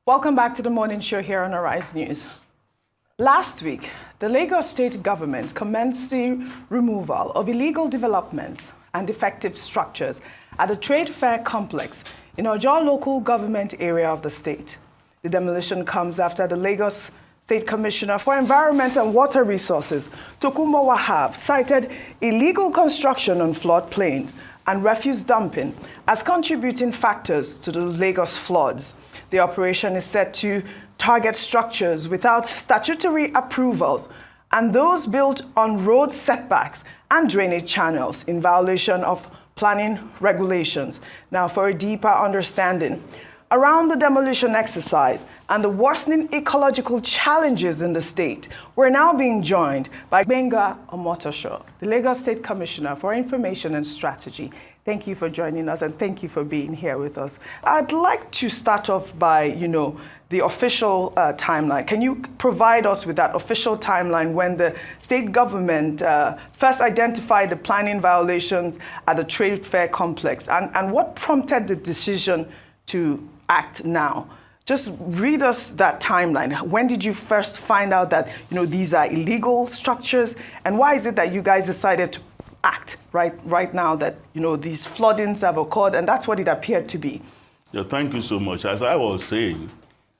Welcome back to the morning show here on Arise News. Last week, the Lagos state government commenced the removal of illegal developments and defective structures at the trade fair complex in Ojo local government area of the state. The demolition comes after the Lagos State Commissioner for Environment and Water Resources, Tokunbo Wahab, cited illegal construction on floodplains and refuse dumping as contributing factors to the Lagos floods. The operation is set to target structures without statutory approvals and those built on road setbacks and drainage channels in violation of planning regulations. Now, for a deeper understanding around the demolition exercise and the worsening ecological challenges in the state, we're now being joined by Gbenga Omotoso, the Lagos State Commissioner for Information and Strategy. Thank you for joining us and thank you for being here with us. I'd like to start off by, the official timeline. Can you provide us with that official timeline when the state government first identified the planning violations at the trade fair complex and what prompted the decision to act now? Just read us that timeline. When did you first find out that, these are illegal structures, and why is it that you guys decided to act right now that, these floodings have occurred, and that's what it appeared to be? Yeah, thank you so much. As I was saying,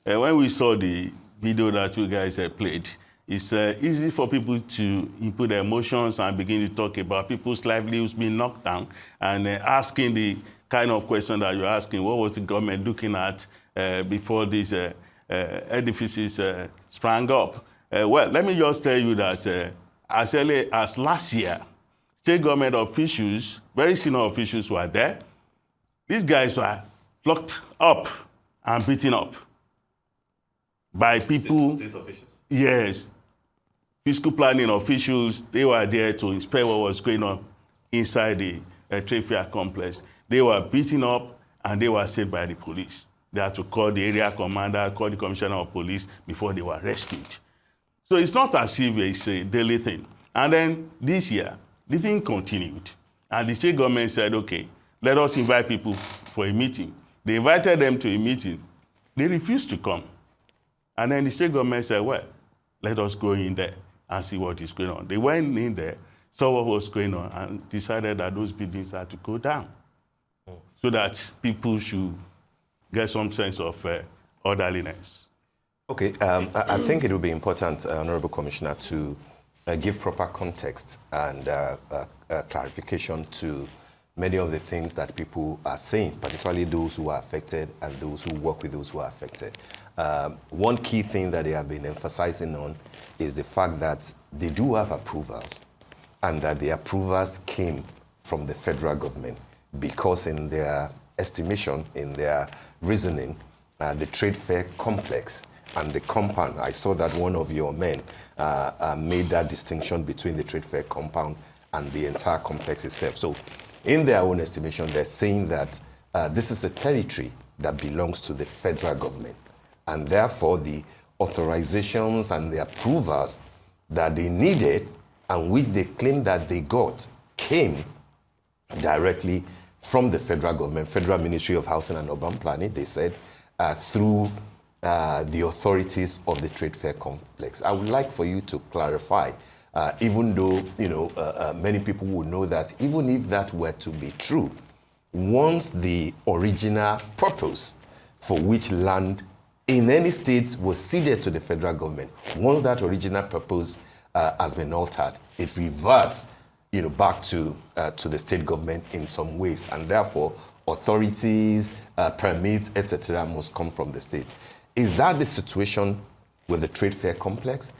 when we saw the video that you guys played, it's easy for people to input their emotions and begin to talk about people's livelihoods being knocked down and asking the kind of question that you're asking. What was the government looking at before these edifices sprang up? Well, let me just tell you that as early as last year, state government officials, very senior officials were there. These guys were locked up and beaten up by people. State officials? Yes. Fiscal planning officials, they were there to inspect what was going on inside the trade fair complex. They were beaten up and they were saved by the police. They had to call the area commander, call the commissioner of police before they were rescued. So it's not as if it's a daily thing. And then this year, the thing continued. And the state government said, okay, let us invite people for a meeting. They invited them to a meeting. They refused to come. And then the state government said, well, let us go in there and see what is going on. They went in there, saw what was going on, and decided that those buildings had to go down so that people should get some sense of orderliness. Okay, I think it would be important, Honorable Commissioner, to give proper context and clarification to many of the things that people are saying, particularly those who are affected and those who work with those who are affected. One key thing that they have been emphasizing on is the fact that they do have approvals and that the approvals came from the federal government because in their estimation, in their reasoning, the trade fair complex and the compound, I saw that one of your men made that distinction between the trade fair compound and the entire complex itself. So in their own estimation, they're saying that this is a territory that belongs to the federal government. And therefore, the authorizations and the approvals that they needed and which they claimed that they got came directly from the federal government, Federal Ministry of Housing and Urban Planning, they said, through the authorities of the trade fair complex. I would like for you to clarify, even though many people would know that even if that were to be true, once the original purpose for which land in any state was ceded to the federal government, once that original purpose has been altered, it reverts back to the state government in some ways, and therefore authorities, permits, etc. must come from the state. Is that the situation with the trade fair complex?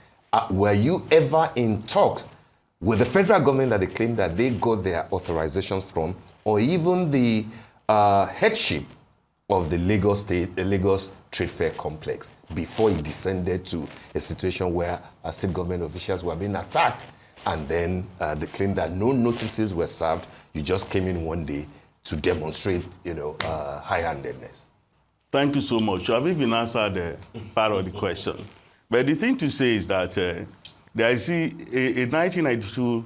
Were you ever in talks with the federal government that they claim that they got their authorizations from, or even the headship of the Lagos Trade Fair Complex before it descended to a situation where state government officials were being attacked, and then they claimed that no notices were served, you just came in one day to demonstrate, high-handedness? Thank you so much. You have even answered part of the question. But the thing to say is that there is a 1992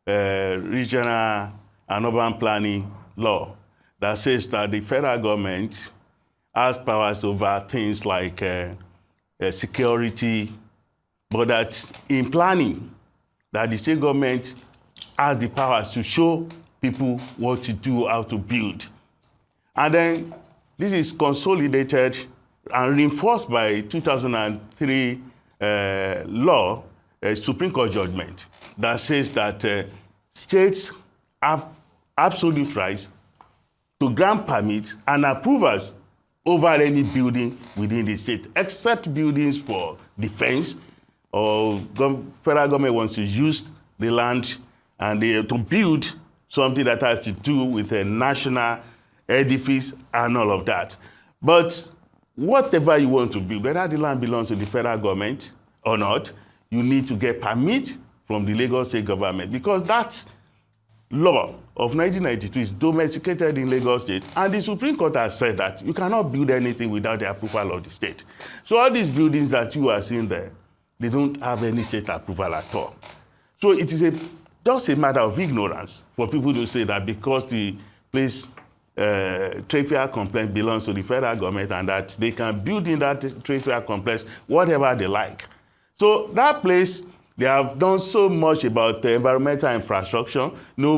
regional and urban planning law that says that the federal government has powers over things like security, but that in planning, that the state government has the powers to show people what to do, how to build. And then this is consolidated and reinforced by 2003 law, a Supreme Court judgment, that says that states have absolute rights to grant permits and approvals over any building within the state, except buildings for defense, or federal government wants to use the land and to build something that has to do with a national edifice and all of that. But whatever you want to build, whether the land belongs to the federal government or not, you need to get permit from the Lagos state government, because that law of 1992 is domesticated in Lagos state, and the Supreme Court has said that you cannot build anything without the approval of the state. So all these buildings that you are seeing there, they don't have any state approval at all. So it is just a matter of ignorance for people to say that because the place trade fair complex belongs to the federal government and that they can build in that trade fair complex whatever they like. So that place, they have done so much about the environmental infrastructure, no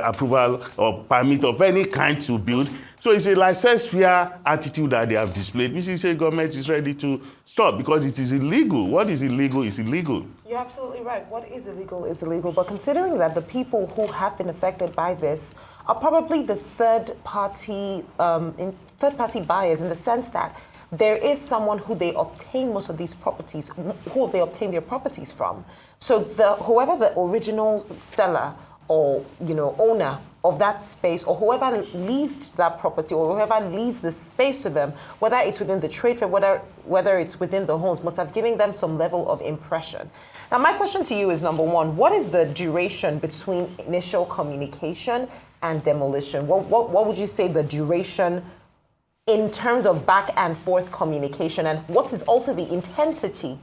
approval or permit of any kind to build. So it's a laissez-faire attitude that they have displayed, which is a government is ready to stop because it is illegal. What is illegal is illegal. You're absolutely right. What is illegal is illegal. But considering that the people who have been affected by this are probably the third-party buyers, in the sense that there is someone who they obtain most of these properties, who they obtain their properties from. So whoever the original seller or owner of that space, or whoever leased that property, or whoever leased the space to them, whether it's within the trade fair, whether it's within the homes, must have given them some level of impression. Now, my question to you is, number one, what is the duration between initial communication and demolition? What would you say the duration in terms of back and forth communication, and what is also the intensity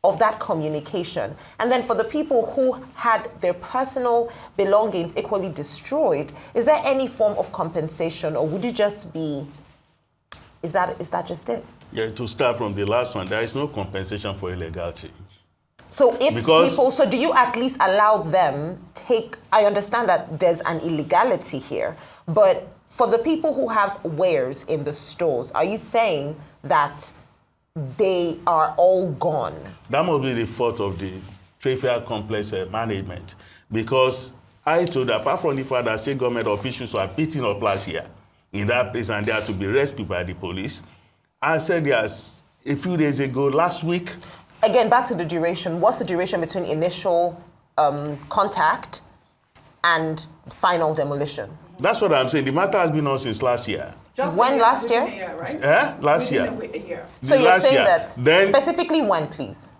of that communication? And then for the people who had their personal belongings equally destroyed, is there any form of compensation, or would you just be, is that just it? Yeah, to start from the last one, there is no compensation for illegality. So so do you at least allow them I understand that there's an illegality here, but for the people who have wares in the stores, are you saying that they are all gone? That must be the fault of the trade fair complex management, because I told, apart from the fact that state government officials were beating up last year in that place and they had to be rescued by the police, I said yes a few days ago, last week. Again, back to the duration. What's the duration between initial contact and final demolition? That's what I'm saying. The matter has been on since last year. When, last year? Right? Last year. A year. So you're saying that, then, specifically when, please?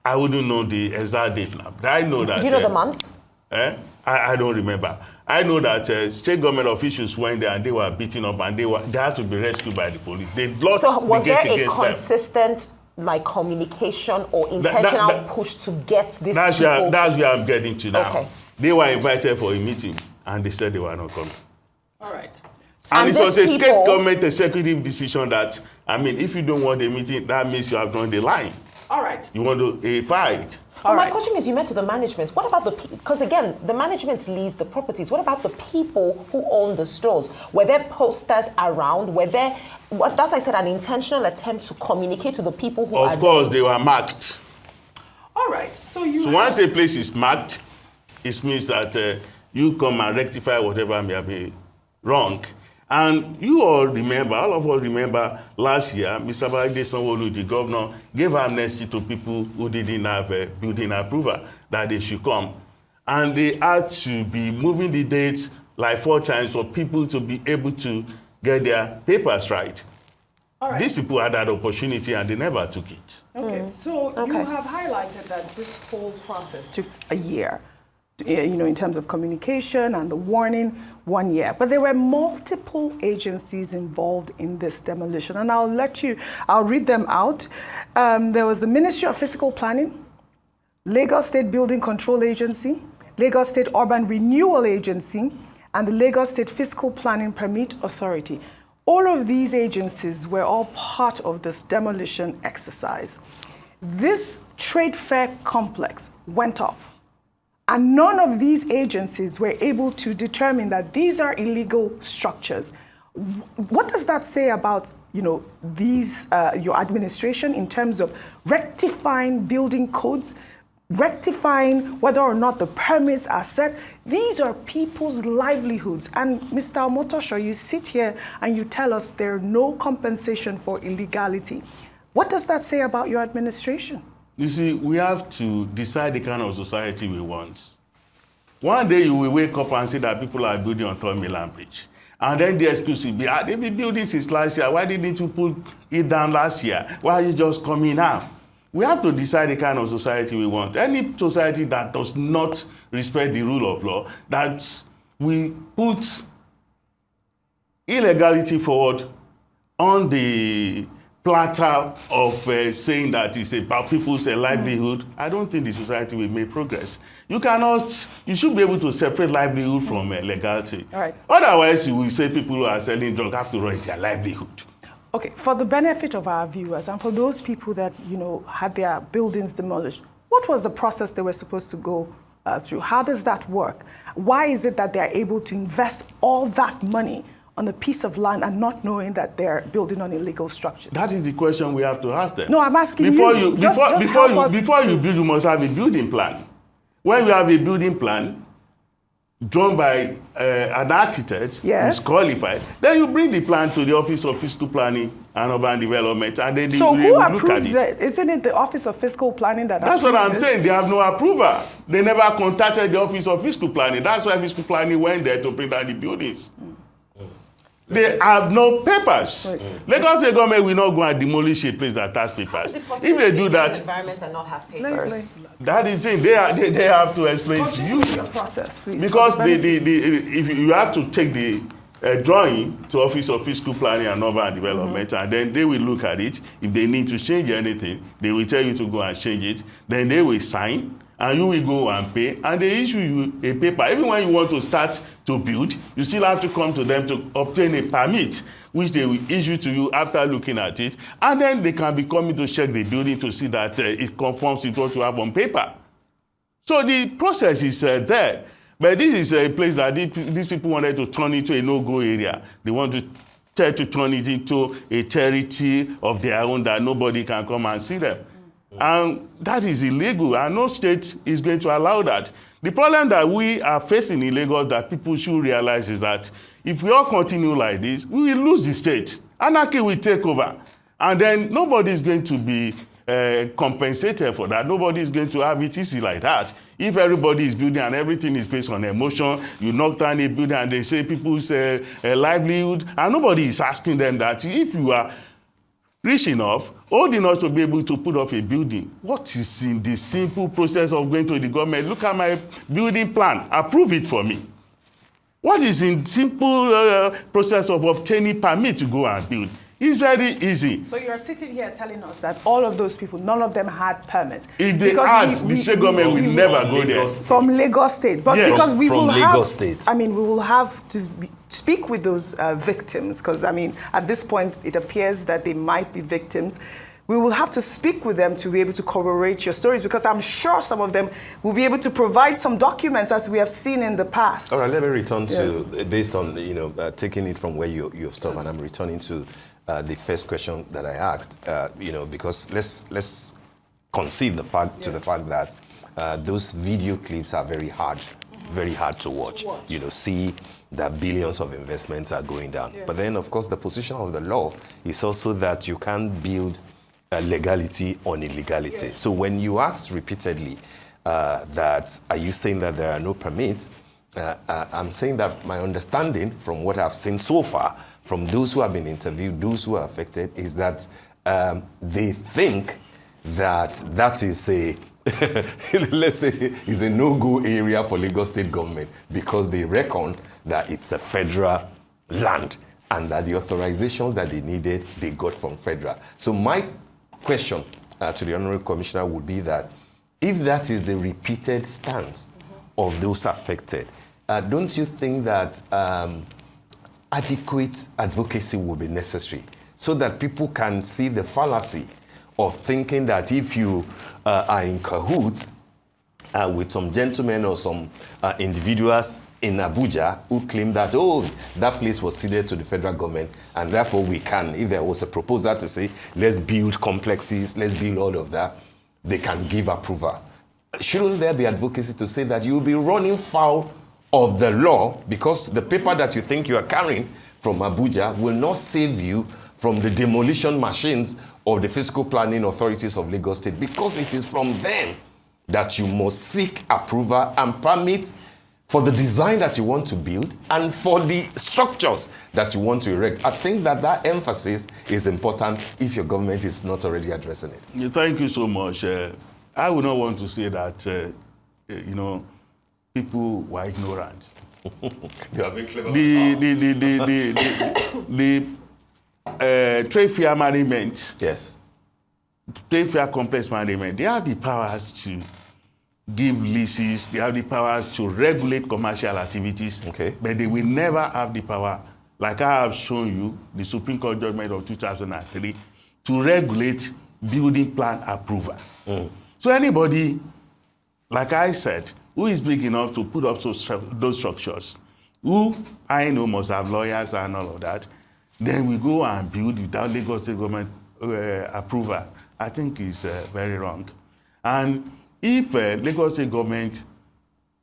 I wouldn't know the exact date now. But I know that... Do you know the month? I don't remember. I know that state government officials went there and they were beaten up and they had to be rescued by the police. They blocked the gate against them. So was there a consistent communication or intentional push to get these people? That's where I'm getting to now. Okay. They were invited for a meeting and they said they were not coming. All right. And it was a state government executive decision that, if you don't want a meeting, that means you have drawn the line. All right. You want to fight. Well, my question is, you met to the management. What about because again, the management leads the properties. What about the people who own the stores? Were there posters around? That's why I said an intentional attempt to communicate to the people who Of course, they were marked. All right. So once a place is marked, it means that you come and rectify whatever may have been wrong. And you all of us remember last year, Mr. Babajide Sanwo-Olu, the governor, gave amnesty to people who didn't have a building approval, that they should come. And they had to be moving the dates like 4 times for people to be able to get their papers right. All right. These people had that opportunity and they never took it. Okay, so you have highlighted that this whole process took a year. In terms of communication and the warning, 1 year. But there were multiple agencies involved in this demolition. And I'll read them out. There was the Ministry of Physical Planning, Lagos State Building Control Agency, Lagos State Urban Renewal Agency, and the Lagos State Fiscal Planning Permit Authority. all of these agencies were all part of this demolition exercise. This trade fair complex went up, and none of these agencies were able to determine that these are illegal structures. What does that say about, these your administration in terms of rectifying building codes, rectifying whether or not the permits are set? These are people's livelihoods. And Mr. Omotoso, you sit here and you tell us there's no compensation for illegality. What does that say about your administration? You see, we have to decide the kind of society we want. One day you will wake up and see that people are building on Third Mainland Bridge. And then the excuse will be, they've been building since last year. Why didn't you put it down last year? Why are you just coming now? We have to decide the kind of society we want. Any society that does not respect the rule of law, that we put illegality forward on the platter of saying that it's about people's livelihood, I don't think the society will make progress. You should be able to separate livelihood from legality. All right. Otherwise, you will say people who are selling drugs have to run their livelihood. Okay, for the benefit of our viewers and for those people that, had their buildings demolished, what was the process they were supposed to go through? How does that work? Why is it that they're able to invest all that money on a piece of land and not knowing that they're building on illegal structures? That is the question we have to ask them. No, I'm asking before you. Before you build, you must have a building plan. When you have a building plan drawn by an architect yes. who's qualified, then you bring the plan to the Office of Fiscal Planning and Urban Development, and then so they who look at approved it. that? Isn't it the Office of Fiscal Planning that That's what I'm this? saying. They have no approval. They never contacted the Office of Fiscal Planning. That's why Fiscal Planning went there to bring down the buildings. They have no papers. Lagos State government will not go and demolish a place that has papers. If they do that, environment and not have papers. that is it. They have to explain to you. Your process, please. Because if you have to take the drawing to Office of Fiscal Planning and Urban Development, and then they will look at it. If they need to change anything, they will tell you to go and change it. Then they will sign, and you will go and pay, and they issue you a paper. Even when you want to start to build, you still have to come to them to obtain a permit, which they will issue to you after looking at it, and then they can be coming to check the building to see that it conforms with what you have on paper. So the process is there. But this is a place that these people wanted to turn into a no-go area. They want to try to turn it into a territory of their own that nobody can come and see them. And that is illegal, and no state is going to allow that. The problem that we are facing in Lagos that people should realize is that if we all continue like this, we will lose the state. Anarchy will take over. And then nobody is going to be compensated for that. Nobody is going to have it easy like that. If everybody is building and everything is based on emotion, you knock down a building and they say people's livelihood, and nobody is asking them that if you are rich enough, old enough to be able to put up a building, what is in the simple process of going to the government? Look at my building plan, approve it for me. What is in simple process of obtaining permit to go and build? It's very easy. So you're sitting here telling us that all of those people, none of them had permits. If they had, the state government will never go there. From Lagos State. But yes. because we from will Lagos State. we will have to speak with those victims, because, at this point, it appears that they might be victims. We will have to speak with them to be able to corroborate your stories, because I'm sure some of them will be able to provide some documents, as we have seen in the past. All right, let me return to, based on, taking it from where you've stopped, and I'm returning to the first question that I asked, because let's concede the fact to the fact that those video clips are very hard to watch. See that billions of investments are going down. Yeah. But then, of course, the position of the law is also that you can't build legality on illegality. Yes. So when you asked repeatedly that, are you saying that there are no permits? I'm saying that my understanding from what I've seen so far, from those who have been interviewed, those who are affected, is that they think that is a, let's say, is a no-go area for Lagos State government, because they reckon that it's a federal land and that the authorizations that they needed, they got from federal. So my question to the Honorable Commissioner would be that if that is the repeated stance of those affected, don't you think that adequate advocacy will be necessary so that people can see the fallacy of thinking that if you are in cahoots with some gentlemen or some individuals in Abuja who claim that, oh, that place was ceded to the federal government, and therefore we can, if there was a proposal to say, let's build complexes, let's build all of that, they can give approval. Shouldn't there be advocacy to say that you'll be running foul of the law because the paper that you think you are carrying from Abuja will not save you from the demolition machines of the fiscal planning authorities of Lagos State, because it is from them that you must seek approval and permits for the design that you want to build and for the structures that you want to erect. I think that that emphasis is important if your government is not already addressing it. Yeah, thank you so much. I would not want to say that, people were ignorant. They are very clever. The trade fair management, Yes. trade fair complex management, they have the powers to give leases, they have the powers to regulate commercial activities, Okay. but they will never have the power, like I have shown you, the Supreme Court judgment of 2003, to regulate building plan approval. So anybody, like I said, who is big enough to put up those structures, who I know must have lawyers and all of that, then we go and build without Lagos State government approval. I think is very wrong. And if Lagos State government,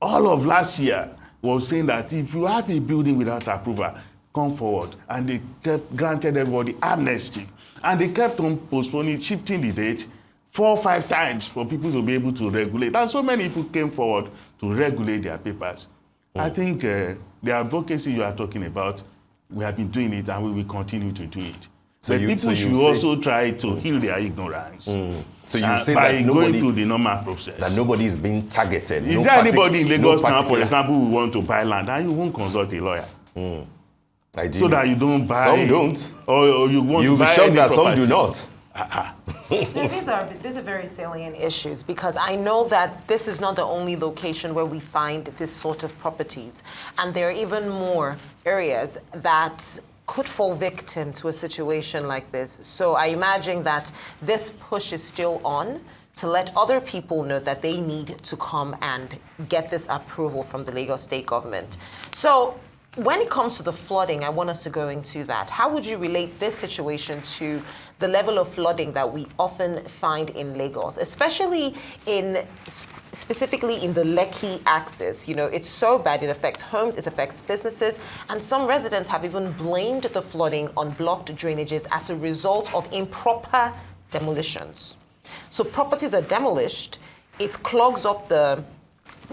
all of last year, was saying that if you have a building without approval, come forward, and they kept granted everybody amnesty, and they kept on postponing, shifting the date 4 or 5 times for people to be able to regulate. And so many people came forward to regulate their papers. I think the advocacy you are talking about, we have been doing it and we will continue to do it. So but people should also try to heal their ignorance. So you say by that going through the normal process. That nobody is being targeted. Is there anybody in Lagos now, for example, who want to buy land and you won't consult a lawyer? Ideally. So that you don't buy. Some don't. Or you won't You'll be buy shocked any that some property. do not. These are very salient issues because I know that this is not the only location where we find this sort of properties. And there are even more areas that could fall victim to a situation like this. So I imagine that this push is still on to let other people know that they need to come and get this approval from the Lagos State government. So when it comes to the flooding, I want us to go into that. How would you relate this situation to the level of flooding that we often find in Lagos, especially specifically in the Lekki axis? You know, it's so bad, it affects homes, it affects businesses, and some residents have even blamed the flooding on blocked drainages as a result of improper demolitions. So properties are demolished, it clogs up the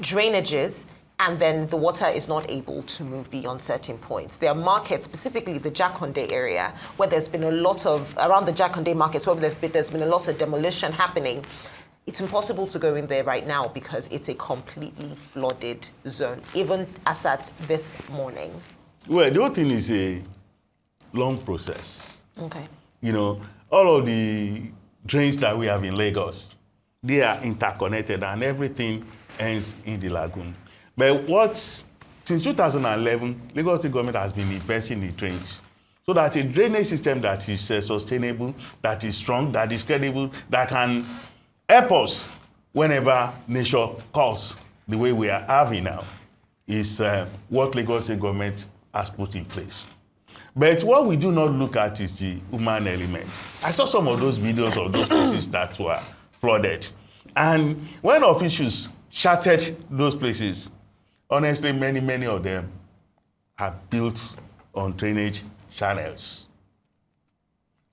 drainages, and then the water is not able to move beyond certain points. There are markets, specifically the Jakande area, where there's been a lot of, around the Jakande markets, where there's been a lot of demolition happening. It's impossible to go in there right now because it's a completely flooded zone, even as at this morning. Well, the whole thing is a long process. Okay. You know, all of the drains that we have in Lagos, they are interconnected and everything ends in the lagoon. But since 2011, Lagos State government has been investing in drains so that a drainage system that is sustainable, that is strong, that is credible, that can help us whenever nature calls the way we are having now is what Lagos State government has put in place. But what we do not look at is the human element. I saw some of those videos of those places that were flooded. And when officials shattered those places, honestly, many of them are built on drainage channels.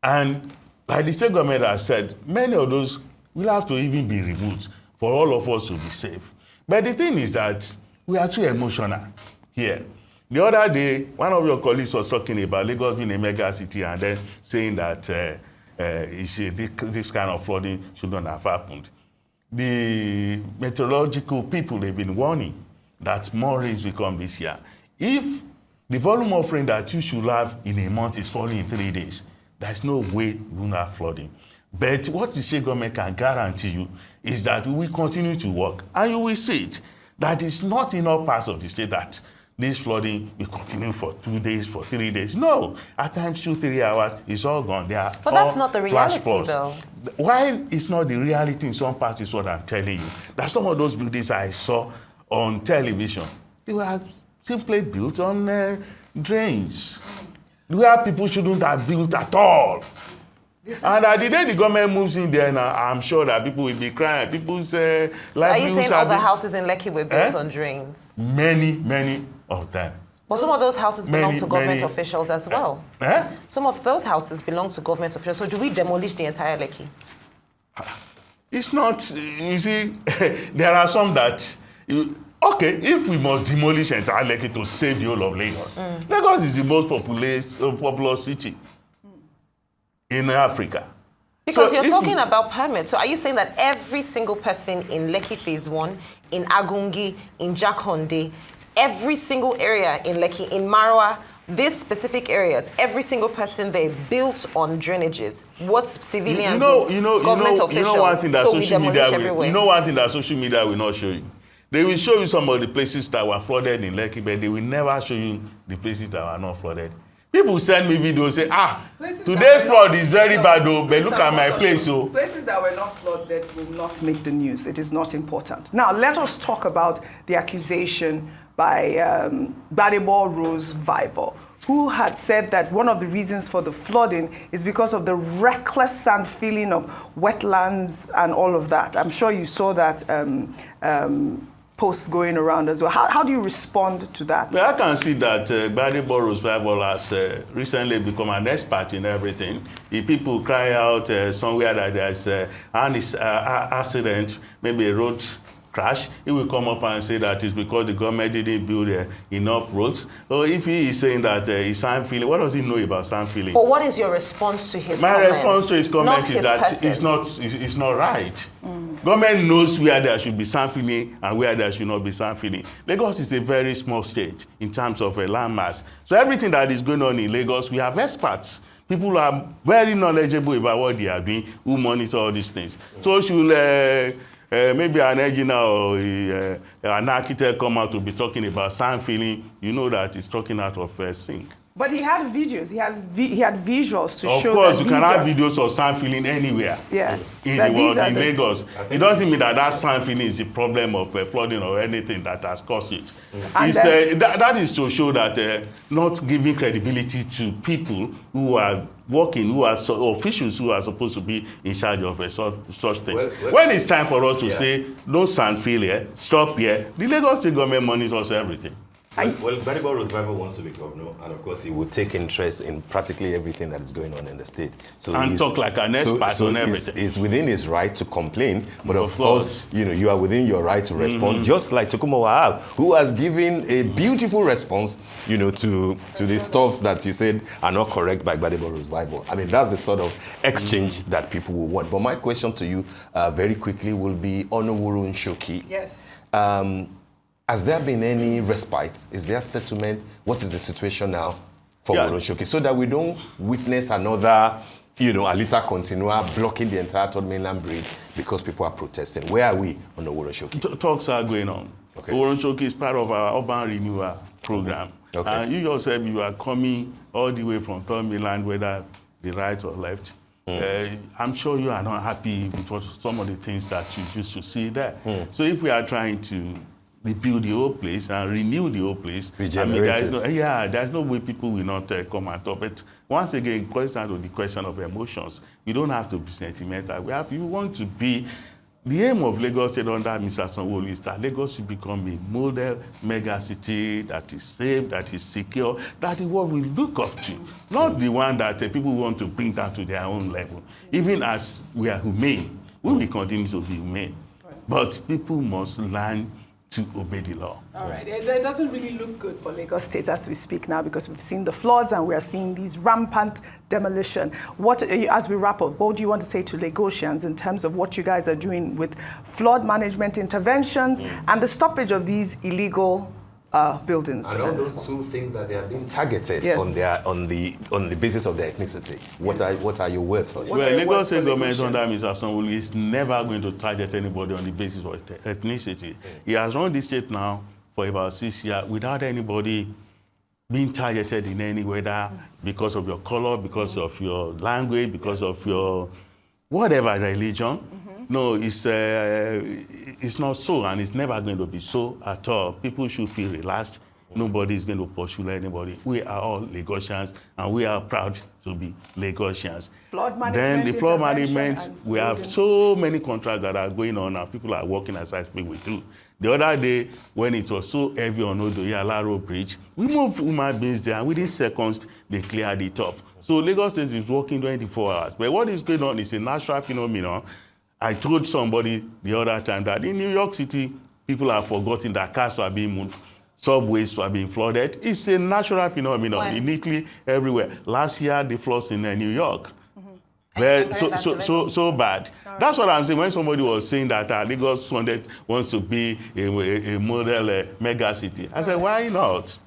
And like the state government has said, many of those will have to even be removed for all of us to be safe. But the thing is that we are too emotional here. The other day, one of your colleagues was talking about Lagos being a mega city and then saying that this kind of flooding should not have happened. The meteorological people have been warning that more rains will come this year. If the volume of rain that you should have in a month is falling in 3 days, there's no way we will have flooding. But what the state government can guarantee you is that we will continue to work, and you will see it, that it's not in all parts of the state that this flooding will continue for 2 days, for 3 days. No, at times 2-3 hours, it's all gone. But that's not the reality, though. Why it's not the reality in some parts is what I'm telling you. That some of those buildings I saw on television, they were simply built on drains, where people shouldn't have built at all. And at the day the government moves in there now, I'm sure that people will be crying. People say, so are you saying all the houses in Lekki were built on drains? Many of them. But some of those houses belong to government officials as well. Some of those houses belong to government officials. So do we demolish the entire Lekki? It's not, you see, there are some that, okay, if we must demolish entire Lekki to save the whole of Lagos, Lagos is the most populous city in Africa. Because so you're talking about permits. So are you saying that every single person in Lekki Phase 1, in Agungi, in Jakonde, every single area in Lekki, in Marwa, these specific areas, every single person there built on drainages? What's civilians, government officials? You know one thing that so social media will not show you. They will show you some of the places that were flooded in Lekki, but they will never show you the places that were not flooded. People send me videos say, today's flood is very bad though, but look at my place. So places that were not flooded will not make the news. It is not important. Now, let us talk about the accusation by Gbadebo Rose Viper, who had said that one of the reasons for the flooding is because of the reckless sand filling of wetlands and all of that. I'm sure you saw that posts going around as well. How do you respond to that? Well, I can see that Gbadebo Rose Viper has recently become an expert in everything. If people cry out somewhere that there's an accident, maybe a road crash, he will come up and say that it's because the government didn't build enough roads. Or if he is saying that he's sand filling, what does he know about sand filling? But what is your response to his comment? My response to his comment is that it's not right. Government knows where there should be sand filling and where there should not be sand filling. Lagos is a very small state in terms of a land mass. So everything that is going on in Lagos, we have experts. People who are very knowledgeable about what they are doing, who monitor all these things. So should maybe an engineer or an architect come out to be talking about sand filling, you know that he's talking out of sync. But he had videos, he had visuals to show that. Of course, you can have videos of sand filling anywhere in the world, in Lagos. It doesn't mean that sand filling is the problem of flooding or anything that has caused it. That is to show that not giving credibility to people who are working, who are officials who are supposed to be in charge of such things. When it's time for us to say, no sand fill here, stop here, the Lagos State government monitors everything. Well, Gbadebo Rose Viper wants to be governor, and of course, he will take interest in practically everything that is going on in the state. So and talk like an expert on everything. It's within his right to complain, but of course, you are within your right to respond, just like Tokumo Wahab, who has given a beautiful response, to the stuffs that you said are not correct by Gbadebo Rose Viper. I mean, that's the sort of exchange that people will want. But my question to you, very quickly, will be Onowuru Nshoki. Yes. Has there been any respite? Is there settlement? What is the situation now for Nshoki? So that we don't witness another, Alita Continua blocking the entire third mainland bridge because people are protesting. Where are we on the Nshoki? Talks are going on. Okay. Nshoki is part of our urban renewal program. Okay. And you yourself, you are coming all the way from third mainland, whether the right or left. I'm sure you are not happy with some of the things that you used to see there. So if we are trying to rebuild the whole place and renew the whole place, there's no way people will not come and talk. But once again, it comes down to the question of emotions. We don't have to be sentimental. We want to be. The aim of Lagos State under Mr. Sanwo-Olu is that Lagos should become a model mega city that is safe, that is secure, that the world will look up to. Not the one that people want to bring down to their own level. Even as we are humane, we will continue to be humane. But people must learn to obey the law. All right. It doesn't really look good for Lagos State as we speak now, because we've seen the floods and we are seeing these rampant demolition. As we wrap up, what do you want to say to Lagosians in terms of what you guys are doing with flood management interventions and the stoppage of these illegal buildings? And all those who think that they are being targeted on the basis of their ethnicity. What are your words for this? Well, Lagos State government under Mr. Sanwo-Olu is never going to target anybody on the basis of ethnicity. He has run this state now for about 6 years without anybody being targeted in any way, whether because of your color, because of your language, because of your whatever religion. No, it's not so, and it's never going to be so at all. People should feel relaxed. Nobody is going to pursue anybody. We are all Lagosians, and we are proud to be Lagosians. Flood management, then the flood intervention, management, and we have so many contracts that are going on, and people are working as I speak with you. The other day, when it was so heavy on Odoyalaro Bridge, we moved human beings there, and within seconds, they cleared it up. So Lagos State is working 24 hours. But what is going on is a natural phenomenon. I told somebody the other time that in New York City, people have forgotten that cars were being moved, subways were being flooded. It's a natural phenomenon, uniquely everywhere. Last year, the floods in New York. So bad. That's what I'm saying. When somebody was saying that Lagos wants to be a model mega city, I said, why not?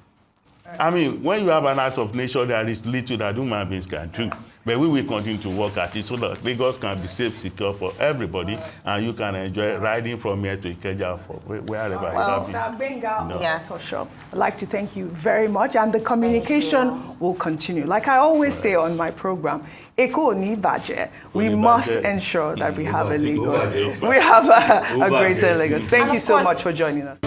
I mean, when you have an act of nature, there is little that human beings can do. But we will continue to work at it so that Lagos can be safe, secure for everybody, and you can enjoy riding from here to Ikeja for wherever you Well, be. Mr. Gbenga, Yes. Omotoso, I'd like to thank you very much, and the communication will continue. Like I always say on my program, Eko ni baje. We must ensure that we have a Lagos. We have a greater Lagos. Thank you so much for joining us.